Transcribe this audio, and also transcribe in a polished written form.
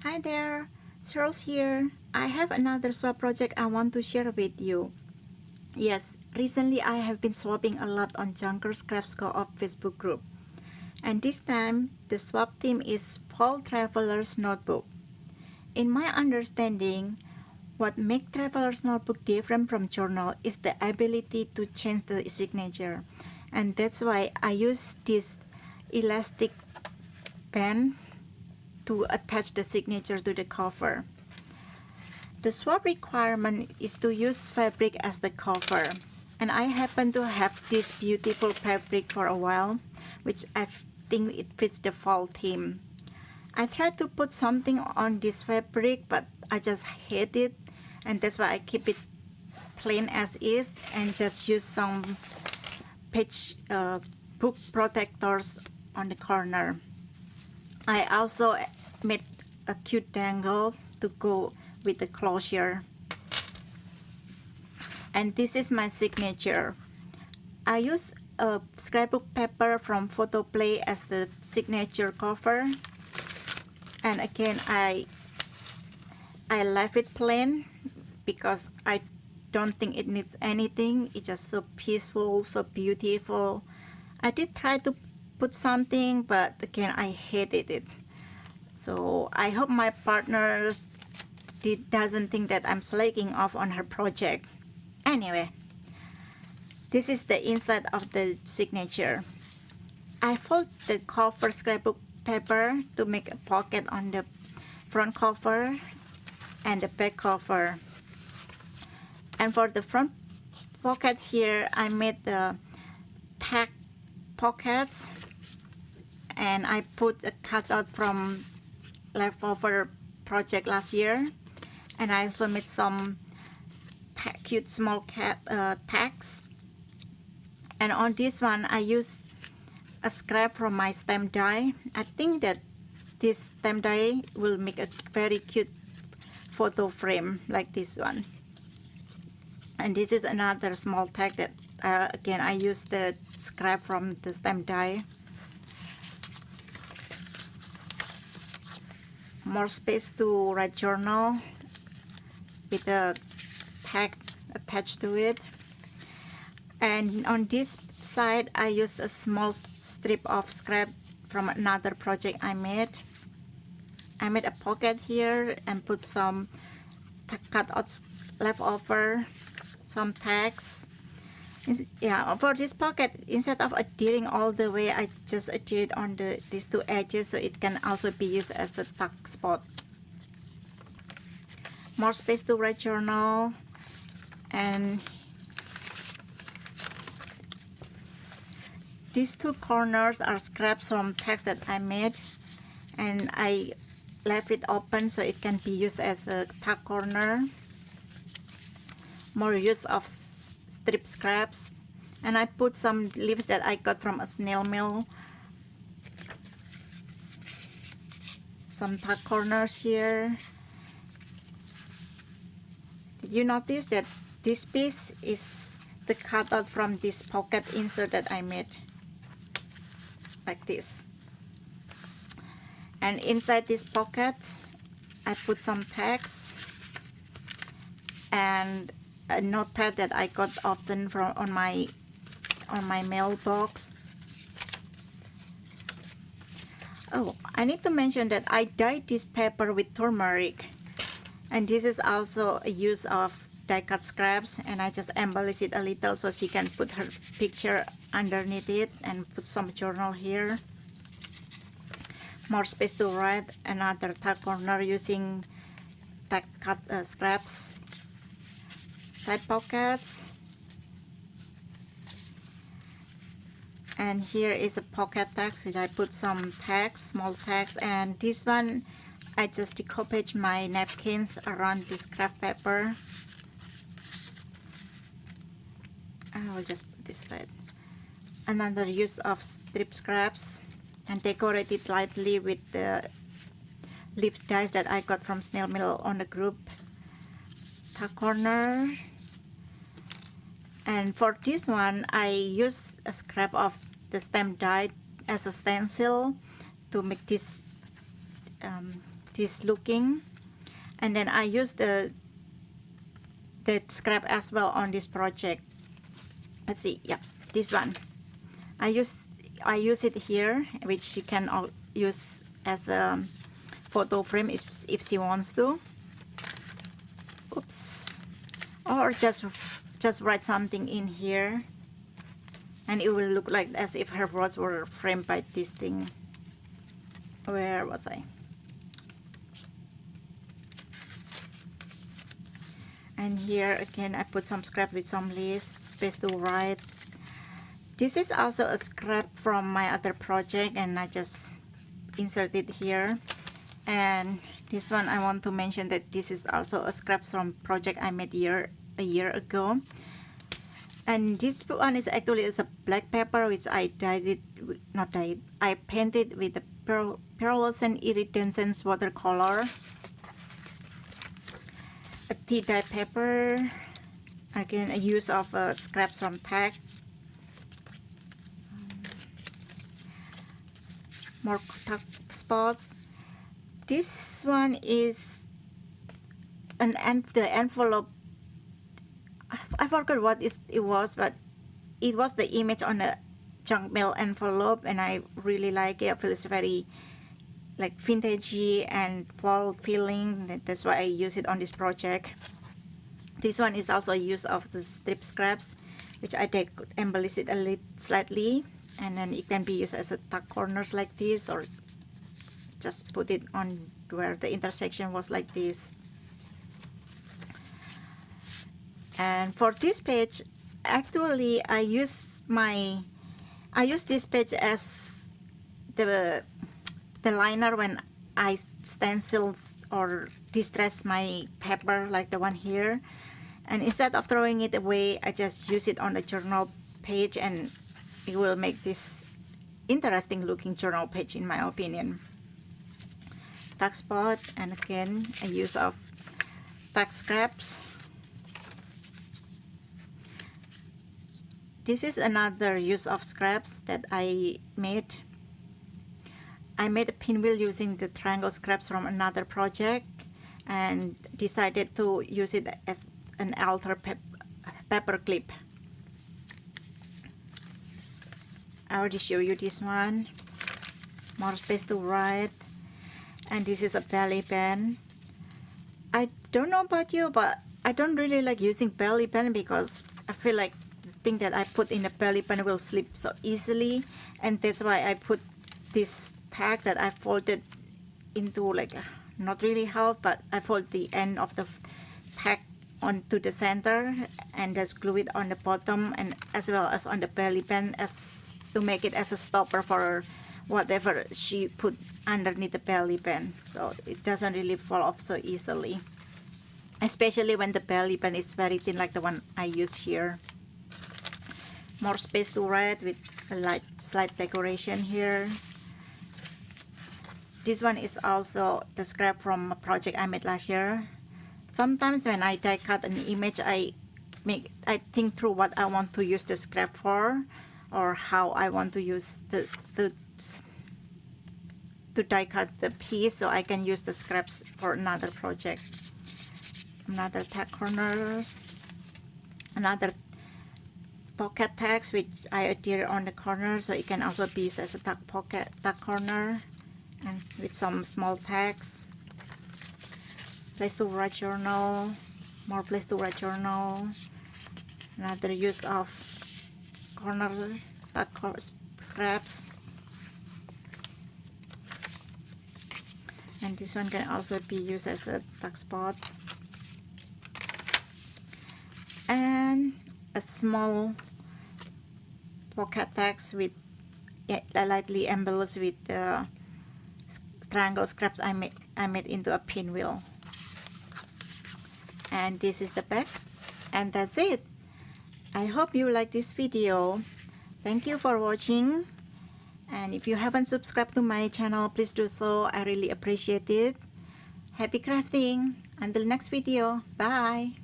Hi there, Sherls here. I have another swap project I want to share with you. Yes, recently I have been swapping a lot on Junker Scraps Co-op Facebook group. And this time, the swap theme is Fall Traveler's Notebook. In my understanding, what makes Traveler's Notebook different from journal is the ability to change the signature. And that's why I use this elastic band to attach the signature to the cover. The swap requirement is to use fabric as the cover, and I happen to have this beautiful fabric for a while, which I think it fits the fall theme. I tried to put something on this fabric, but I just hate it, and that's why I keep it plain as is and just use some page book protectors on the corner. I also made a cute dangle to go with the closure. And this is my signature. I use a scrapbook paper from Photoplay as the signature cover. And again, I left it plain because I don't think it needs anything. It's just so peaceful, so beautiful. I did try to put something, but again, I hated it. So I hope my partner doesn't think that I'm slacking off on her project. Anyway, this is the inside of the signature. I fold the cover scrapbook paper to make a pocket on the front cover and the back cover. And for the front pocket here, I made the tag pockets, and I put a cutout from leftover project last year, and I also made some cute small tags. And on this one, I use a scrap from my stamp die. I think that this stamp die will make a very cute photo frame like this one. And this is another small tag that again I use the scrap from the stamp die. More space to write journal with a tag attached to it. And on this side, I use a small strip of scrap from another project I made. I made a pocket here and put some cutouts leftover, some tags. Yeah, for this pocket, instead of adhering all the way, I just adhere it on these two edges so it can also be used as a tuck spot. More space to write journal, and these two corners are scraps from tags that I made, and I left it open so it can be used as a tuck corner. More use of strip scraps, and I put some leaves that I got from a snail mail. Some tuck corners here. Did you notice that this piece is the cutout from this pocket insert that I made? Like this. And inside this pocket, I put some tags and a notepad that I got often from on my mailbox. Oh, I need to mention that I dyed this paper with turmeric, and this is also a use of die cut scraps, and I just embellish it a little so she can put her picture underneath it and put some journal here. More space to write, another tuck corner using die cut scraps. Side pockets, and here is a pocket tags which I put some tags, small tags, and this one I just decoupage my napkins around this craft paper. I will just put this side. Another use of strip scraps, and decorate it lightly with the leaf dies that I got from snail mail on the group. Tuck corner. And for this one, I use a scrap of the stamp die as a stencil to make this this looking, and then I use the scrap as well on this project. Let's see, yeah, this one I use it here, which you can use as a photo frame if she wants to. Oops. Or just write something in here, and it will look like as if her words were framed by this thing. Where was I? And here again I put some scrap with some lace, space to write. This is also a scrap from my other project, and I just inserted here. And this one I want to mention that this is also a scrap from project I made a year ago. And this one is actually a black pepper, which I I painted with the pearlescent iridescent watercolor. A tea dye pepper, again a use of scraps from tag. More tag spots. This one is the envelope. I forgot what it was, but it was the image on a junk mail envelope, and I really like it. It feels very like vintagey and fall feeling. That's why I use it on this project. This one is also a use of the strip scraps, which I embellish it a little slightly, and then it can be used as a tuck corners like this, or just put it on where the intersection was like this. And for this page, actually I use this page as the liner when I stencil or distress my paper, like the one here. And instead of throwing it away, I just use it on the journal page, and it will make this interesting looking journal page in my opinion. Tuck spot, and again a use of tuck scraps. This is another use of scraps that I made. I made a pinwheel using the triangle scraps from another project, and decided to use it as an altar paper clip. I already show you this one. More space to write. And this is a belly pen. I don't know about you, but I don't really like using belly pen because I feel like the thing that I put in the belly pen will slip so easily, and that's why I put this tag that I folded into like not really half, but I fold the end of the tag onto the center and just glue it on the bottom and as well as on the belly pen, as to make it as a stopper for whatever she put underneath the belly pen, so it doesn't really fall off so easily, especially when the belly pen is very thin like the one I use here. More space to write with a light slight decoration here. This one is also the scrap from a project I made last year. Sometimes when I die cut an image, I think through what I want to use the scrap for, or how I want to use to die cut the piece, so I can use the scraps for another project. Another tag corners, another pocket tags which I adhere on the corner, so it can also be used as a tag corner, and with some small tags. Place to write journal, more place to write journal. Another use of corner tag scraps. And this one can also be used as a tuck spot. And a small pocket tags with lightly embellished with the triangle scraps I made into a pinwheel. And this is the back, and that's it. I hope you like this video. Thank you for watching, and if you haven't subscribed to my channel, please do so. I really appreciate it. Happy crafting. Until next video. Bye.